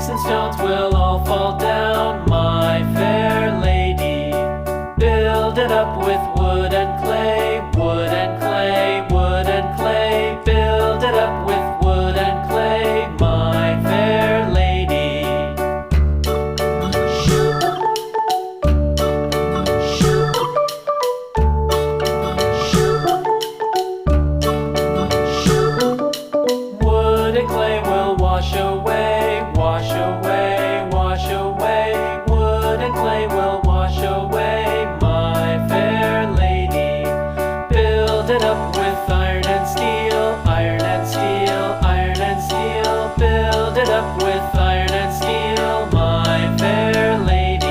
Sticks and stones will all fall down, my fair lady. Build it up with wood and clay, wood and clay, wood and clay. Build it up with wood and clay, my fair lady. Wood and clay will wash away, wash away, wash away. Wood and clay will wash away, my fair lady. Build it up with iron and steel, iron and steel, iron and steel. Build it up with iron and steel, my fair lady.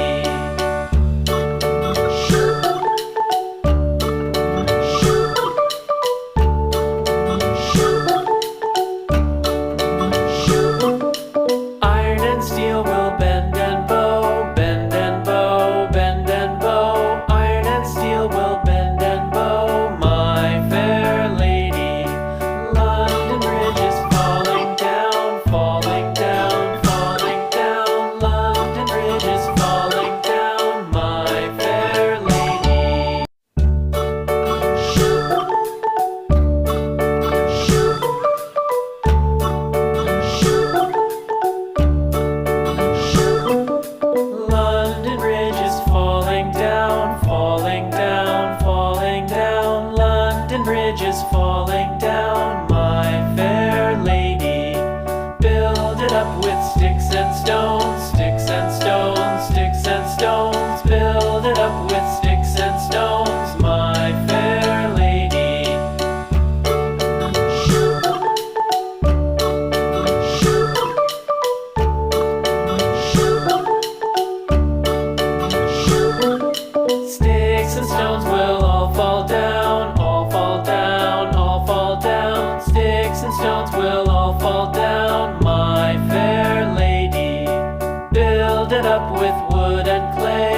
Iron and steel will bend and bow, bend and bow, bend and bow. Iron and steel will bend and bow, my fair lady. London Bridge is falling down, falling down, falling down. London Bridge is falling down, my fair lady. London Bridge is falling down, falling down, falling down. London Bridge is falling down, my fair lady. Build it up with sticks and stones, sticks and stones, sticks and stones. Build it up with sticks and stones, my fair lady. Sticks and stones will all fall down, all fall down, all fall down. Sticks and stones will all fall down, my fair lady. Build it up with wood and clay,